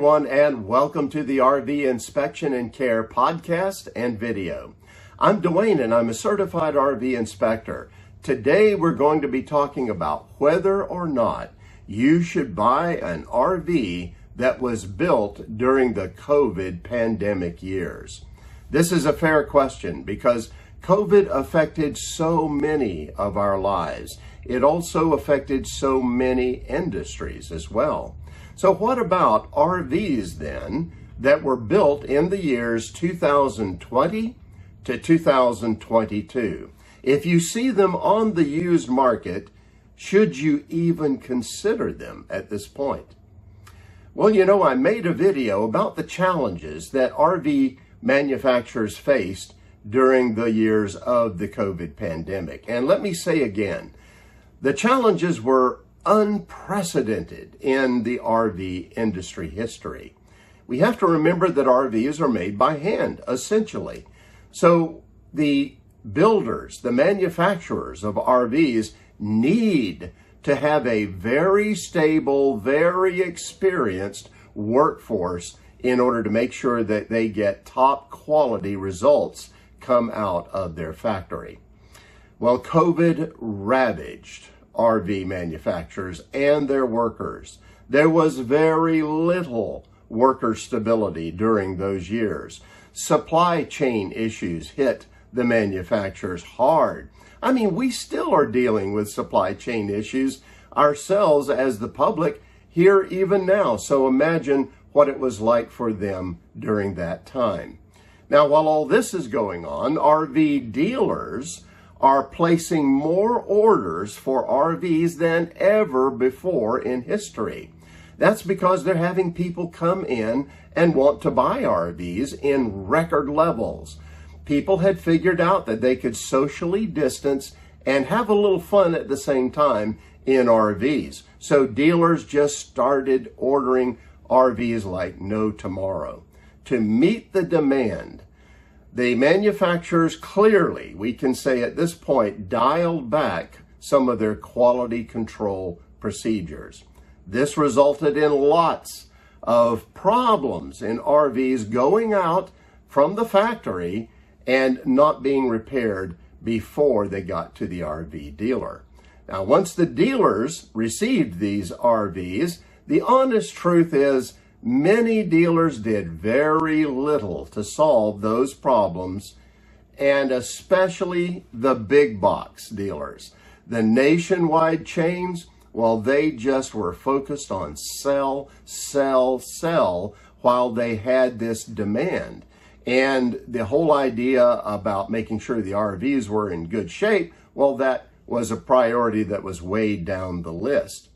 everyone, and welcome to the RV Inspection and Care podcast and video. I'm Dwayne, and I'm a certified RV inspector. Today, we're going to be talking about whether or not you should buy an RV that was built during the COVID pandemic years. This is a fair question because COVID affected so many of our lives. It also affected so many industries as well. So what about RVs then that were built in the years 2020 to 2022? If you see them on the used market, should you even consider them at this point? Well, you know, I made a video about the challenges that RV manufacturers faced during the years of the COVID pandemic. And let me say again, the challenges were unprecedented in the RV industry history. We have to remember that RVs are made by hand, essentially. So the builders, the manufacturers of RVs need to have a very stable, very experienced workforce in order to make sure that they get top quality results come out of their factory. Well, COVID ravaged RV manufacturers and their workers. There was very little worker stability during those years. Supply chain issues hit the manufacturers hard. I mean, we still are dealing with supply chain issues ourselves as the public here even now. So imagine what it was like for them during that time. Now, while all this is going on, RV dealers are placing more orders for RVs than ever before in history. That's because they're having people come in and want to buy RVs in record levels. People had figured out that they could socially distance and have a little fun at the same time in RVs. So dealers just started ordering RVs like no tomorrow. To meet the demand, the manufacturers clearly, we can say at this point, dialed back some of their quality control procedures. This resulted in lots of problems in RVs going out from the factory and not being repaired before they got to the RV dealer. Now, once the dealers received these RVs, the honest truth is many dealers did very little to solve those problems, and especially the big box dealers. The nationwide chains, well, they just were focused on sell, sell, sell while they had this demand. And the whole idea about making sure the RVs were in good shape, well, that was a priority that was way down the list.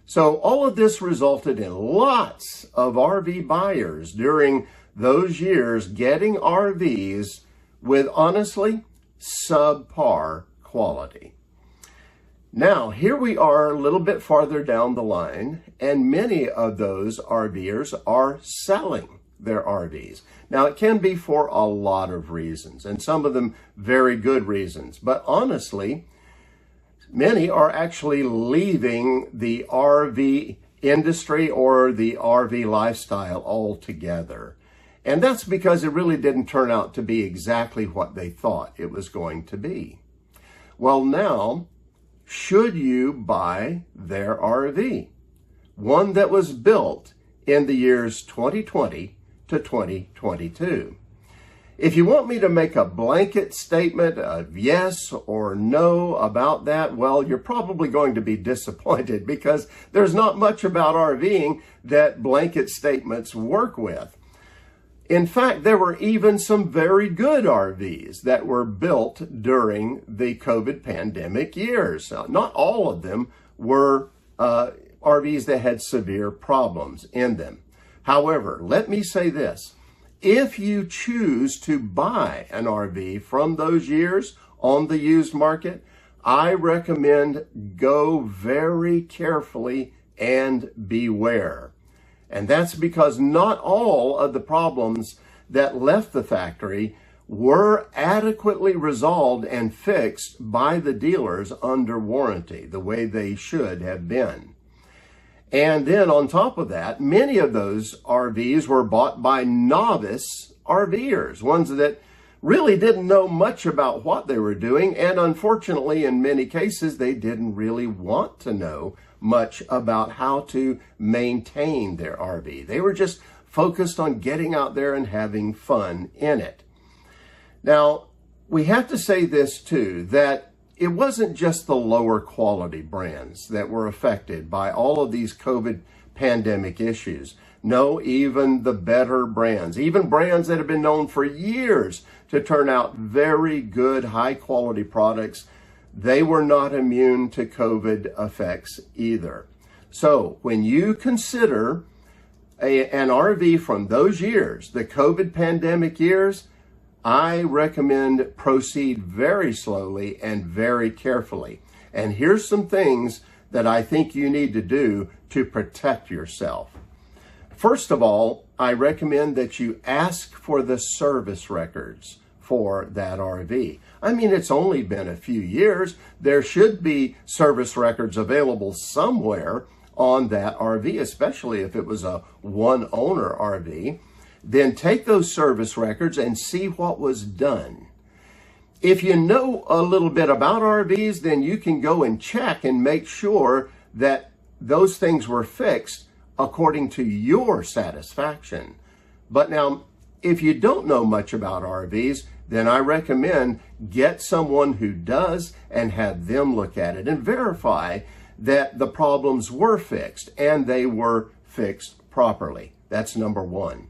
So all of this resulted in lots of RV buyers during those years getting RVs with, honestly, subpar quality. Now, here we are a little bit farther down the line, and many of those RVers are selling their RVs. Now, it can be for a lot of reasons, and some of them very good reasons, but honestly, many are actually leaving the RV industry or the RV lifestyle altogether. And that's because it really didn't turn out to be exactly what they thought it was going to be. Well, now, should you buy their RV? One that was built in the years 2020 to 2022. If you want me to make a blanket statement of yes or no about that, well, you're probably going to be disappointed because there's not much about RVing that blanket statements work with. In fact, there were even some very good RVs that were built during the COVID pandemic years. Now, not all of them were RVs that had severe problems in them. However, let me say this. If you choose to buy an RV from those years on the used market, I recommend go very carefully and beware. And that's because not all of the problems that left the factory were adequately resolved and fixed by the dealers under warranty, the way they should have been. And then on top of that, many of those RVs were bought by novice RVers, ones that really didn't know much about what they were doing. And unfortunately, in many cases, they didn't really want to know much about how to maintain their RV. They were just focused on getting out there and having fun in it. Now, we have to say this too, that it wasn't just the lower quality brands that were affected by all of these COVID pandemic issues. No, even the better brands, even brands that have been known for years to turn out very good, high quality products, they were not immune to COVID effects either. So when you consider an RV from those years, the COVID pandemic years, I recommend proceed very slowly and very carefully. And here's some things that I think you need to do to protect yourself. First of all, I recommend that you ask for the service records for that RV. I mean, it's only been a few years. There should be service records available somewhere on that RV, especially if it was a one-owner RV. Then take those service records and see what was done. If you know a little bit about RVs, then you can go and check and make sure that those things were fixed according to your satisfaction. But now, if you don't know much about RVs, then I recommend get someone who does and have them look at it and verify that the problems were fixed and they were fixed properly. That's number one.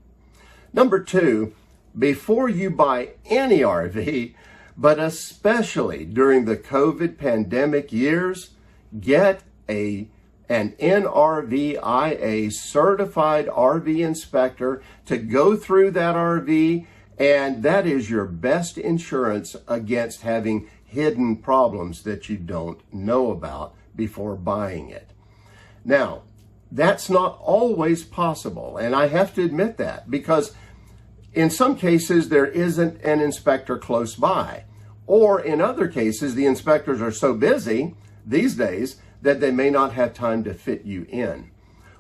Number two, before you buy any RV, but especially during the COVID pandemic years, get an NRVIA certified RV inspector to go through that RV, and that is your best insurance against having hidden problems that you don't know about before buying it. Now, that's not always possible, and I have to admit that, because in some cases there isn't an inspector close by, or in other cases the inspectors are so busy these days that they may not have time to fit you in.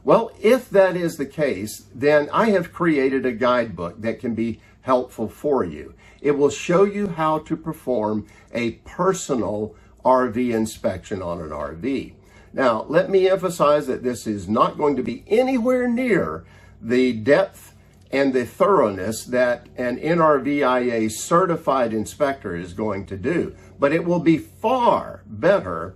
Well, if that is the case, then I have created a guidebook that can be helpful for you. It will show you how to perform a personal RV inspection on an RV. Now, let me emphasize that this is not going to be anywhere near the depth and the thoroughness that an NRVIA certified inspector is going to do, but it will be far better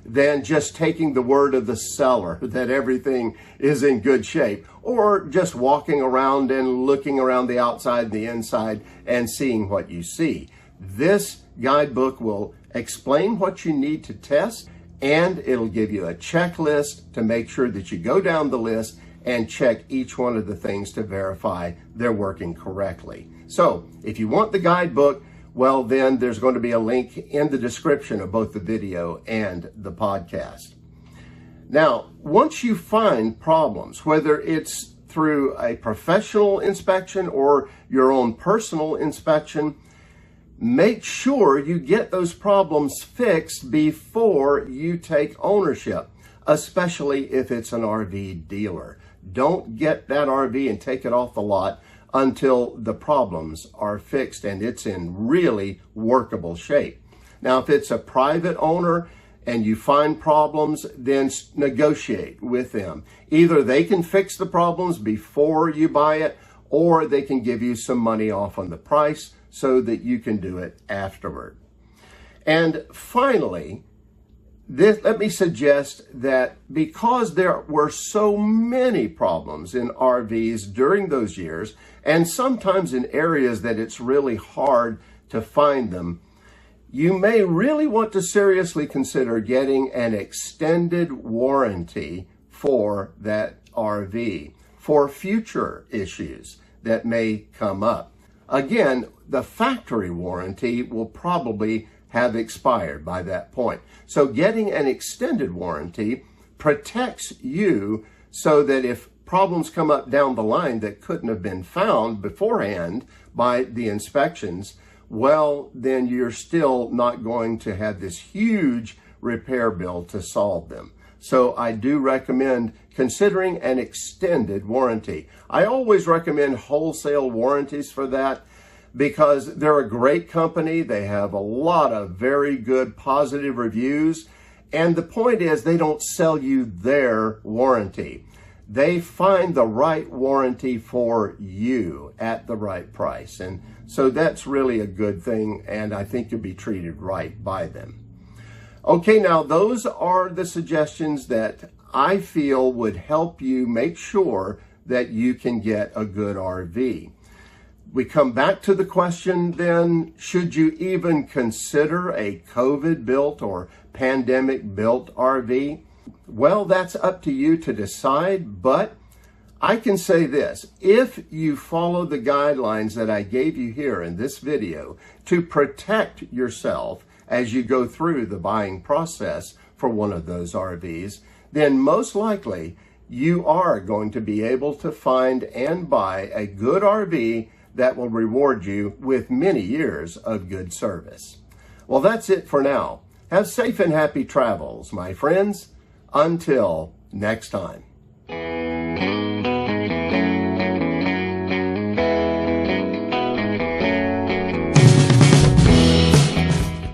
than just taking the word of the seller that everything is in good shape, or just walking around and looking around the outside and the inside and seeing what you see. This guidebook will explain what you need to test, and it'll give you a checklist to make sure that you go down the list and check each one of the things to verify they're working correctly. So if you want the guidebook, well, then there's going to be a link in the description of both the video and the podcast. Now, once you find problems, whether it's through a professional inspection or your own personal inspection, make sure you get those problems fixed before you take ownership, especially if it's an RV dealer. Don't get that RV and take it off the lot until the problems are fixed and it's in really workable shape. Now, if it's a private owner and you find problems, then negotiate with them. Either they can fix the problems before you buy it, or they can give you some money off on the price so that you can do it afterward. And finally, let me suggest that because there were so many problems in RVs during those years, and sometimes in areas that it's really hard to find them, you may really want to seriously consider getting an extended warranty for that RV for future issues that may come up. Again, the factory warranty will probably have expired by that point. So getting an extended warranty protects you so that if problems come up down the line that couldn't have been found beforehand by the inspections, well, then you're still not going to have this huge repair bill to solve them. So I do recommend considering an extended warranty. I always recommend wholesale warranties for that because they're a great company. They have a lot of very good positive reviews. And the point is they don't sell you their warranty. They find the right warranty for you at the right price. And so that's really a good thing, and I think you'll be treated right by them. Okay, now those are the suggestions that I feel would help you make sure that you can get a good RV. We come back to the question then, should you even consider a COVID-built or pandemic-built RV? Well, that's up to you to decide, but I can say this: if you follow the guidelines that I gave you here in this video to protect yourself as you go through the buying process for one of those RVs, then most likely you are going to be able to find and buy a good RV that will reward you with many years of good service. Well, that's it for now. Have safe and happy travels, my friends. Until next time.